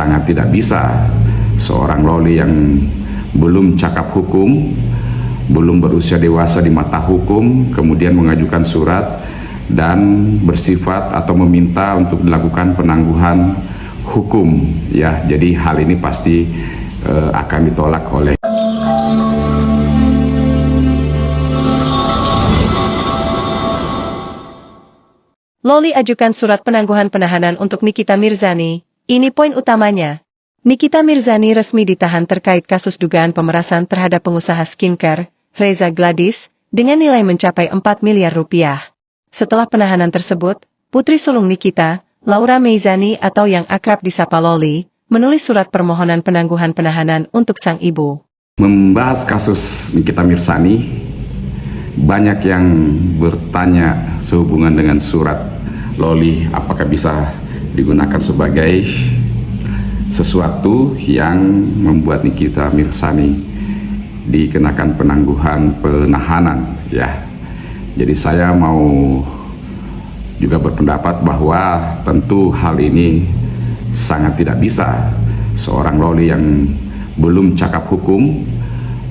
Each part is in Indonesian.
sangat tidak bisa seorang Loli yang belum cakap hukum, belum berusia dewasa di mata hukum, kemudian mengajukan surat dan bersifat atau meminta untuk dilakukan penangguhan hukum, ya. Jadi hal ini pasti akan ditolak oleh Loli ajukan surat penangguhan penahanan untuk Nikita Mirzani. Ini poin utamanya. Nikita Mirzani resmi ditahan terkait kasus dugaan pemerasan terhadap pengusaha skincare, Reza Gladys, dengan nilai mencapai 4 miliar rupiah. Setelah penahanan tersebut, putri sulung Nikita, Laura Meizani atau yang akrab disapa Loli, menulis surat permohonan penangguhan penahanan untuk sang ibu. Membahas kasus Nikita Mirzani, banyak yang bertanya sehubungan dengan surat Loli apakah bisa digunakan sebagai sesuatu yang membuat Nikita Mirzani dikenakan penangguhan penahanan, ya. Jadi saya mau juga berpendapat bahwa tentu hal ini sangat tidak bisa seorang Loli yang belum cakap hukum,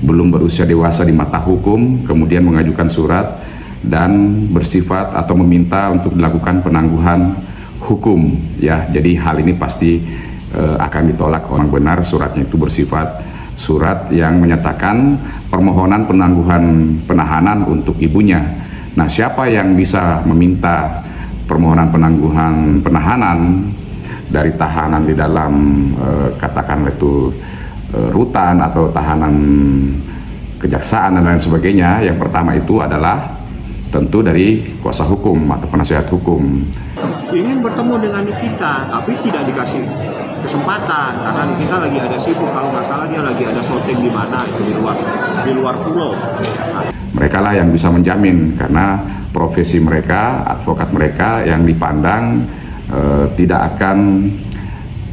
belum berusia dewasa di mata hukum, kemudian mengajukan surat dan bersifat atau meminta untuk dilakukan penangguhan hukum, ya. Jadi hal ini pasti akan ditolak. Orang benar suratnya itu bersifat surat yang menyatakan permohonan penangguhan penahanan untuk ibunya. Nah, siapa yang bisa meminta permohonan penangguhan penahanan dari tahanan di dalam katakanlah itu rutan atau tahanan kejaksaan dan lain sebagainya? Yang pertama itu adalah tentu dari kuasa hukum atau penasihat hukum. Ingin bertemu dengan Nikita, tapi tidak dikasih kesempatan karena Nikita lagi ada sibuk. Kalau nggak salah dia lagi ada syuting di mana itu di luar pulau. Mereka lah yang bisa menjamin karena profesi mereka, advokat mereka yang dipandang tidak akan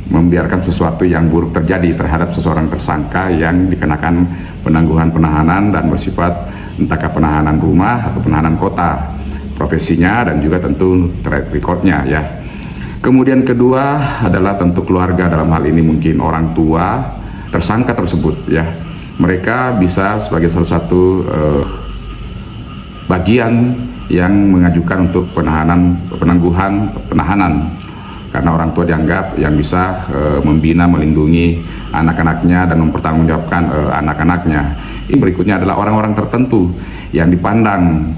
membiarkan sesuatu yang buruk terjadi terhadap seseorang tersangka yang dikenakan penangguhan penahanan dan bersifat entahkah penahanan rumah atau penahanan kota, profesinya dan juga tentu track recordnya, ya. Kemudian kedua adalah tentu keluarga, dalam hal ini mungkin orang tua tersangka tersebut, ya. Mereka bisa sebagai salah satu bagian yang mengajukan untuk penangguhan penahanan karena orang tua dianggap yang bisa membina, melindungi anak-anaknya dan mempertanggungjawabkan anak-anaknya. Ini berikutnya adalah orang-orang tertentu yang dipandang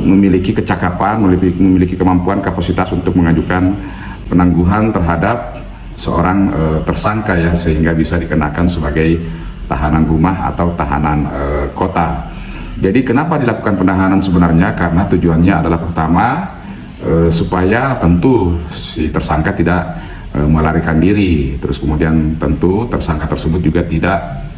memiliki kecakapan, memiliki kemampuan, kapasitas untuk mengajukan penangguhan terhadap seorang tersangka, ya, sehingga bisa dikenakan sebagai tahanan rumah atau tahanan kota. Jadi kenapa dilakukan penahanan sebenarnya? Karena tujuannya adalah pertama supaya tentu si tersangka tidak melarikan diri, terus kemudian tentu tersangka tersebut juga tidak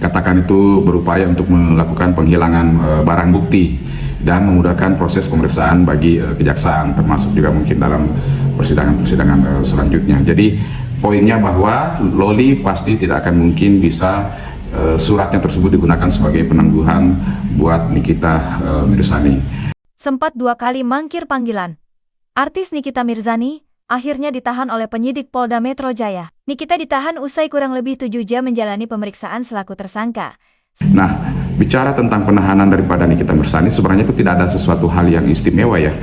katakan itu berupaya untuk melakukan penghilangan barang bukti dan memudahkan proses pemeriksaan bagi kejaksaan, termasuk juga mungkin dalam persidangan selanjutnya. Jadi poinnya bahwa Loli pasti tidak akan mungkin bisa suratnya tersebut digunakan sebagai penangguhan buat Nikita Mirzani. Sempat 2 kali mangkir panggilan. Artis Nikita Mirzani akhirnya ditahan oleh penyidik Polda Metro Jaya. Nikita ditahan usai kurang lebih 7 jam menjalani pemeriksaan selaku tersangka. Nah, bicara tentang penahanan daripada Nikita Mirzani, sebenarnya itu tidak ada sesuatu hal yang istimewa, ya.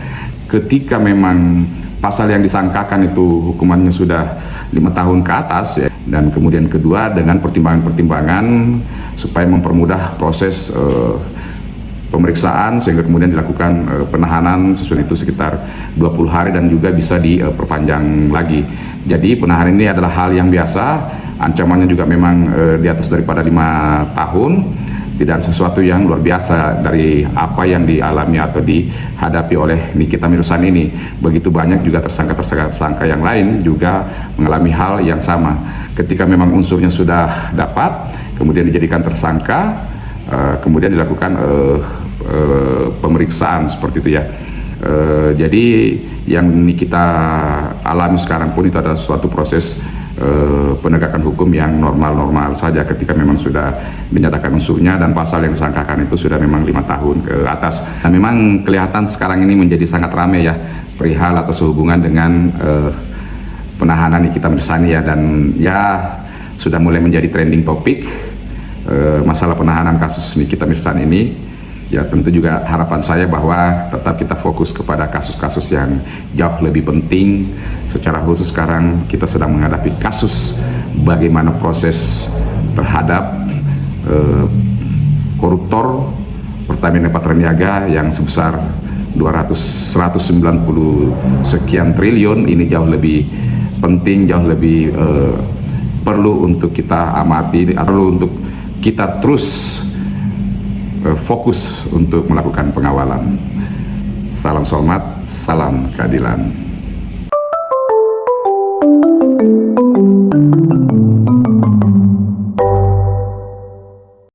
Ketika memang pasal yang disangkakan itu hukumannya sudah 5 tahun ke atas, ya, dan kemudian kedua dengan pertimbangan-pertimbangan supaya mempermudah proses pemeriksaan sehingga kemudian dilakukan penahanan sesuai itu sekitar 20 hari dan juga bisa diperpanjang lagi. Jadi penahanan ini adalah hal yang biasa, ancamannya juga memang di atas daripada 5 tahun, tidak ada sesuatu yang luar biasa dari apa yang dialami atau dihadapi oleh Nikita Mirzani ini. Begitu banyak juga tersangka-tersangka yang lain juga mengalami hal yang sama. Ketika memang unsurnya sudah dapat, kemudian dijadikan tersangka, kemudian dilakukan pemeriksaan seperti itu, ya. Jadi yang kita alami sekarang pun itu adalah suatu proses penegakan hukum yang normal-normal saja ketika memang sudah dinyatakan unsurnya dan pasal yang disangkakan itu sudah memang 5 tahun ke atas. Nah, memang kelihatan sekarang ini menjadi sangat ramai, ya, perihal atau sehubungan dengan penahanan Nikita Mirzani ya, dan ya sudah mulai menjadi trending topik masalah penahanan kasus Nikita Mirzani ini. Ya tentu juga harapan saya bahwa tetap kita fokus kepada kasus-kasus yang jauh lebih penting. Secara khusus sekarang kita sedang menghadapi kasus bagaimana proses terhadap koruptor Pertamina Patraniaga yang sebesar 190 sekian triliun. Ini jauh lebih penting, jauh lebih perlu untuk kita amati, perlu untuk kita terus fokus untuk melakukan pengawalan. Salam hormat, salam keadilan.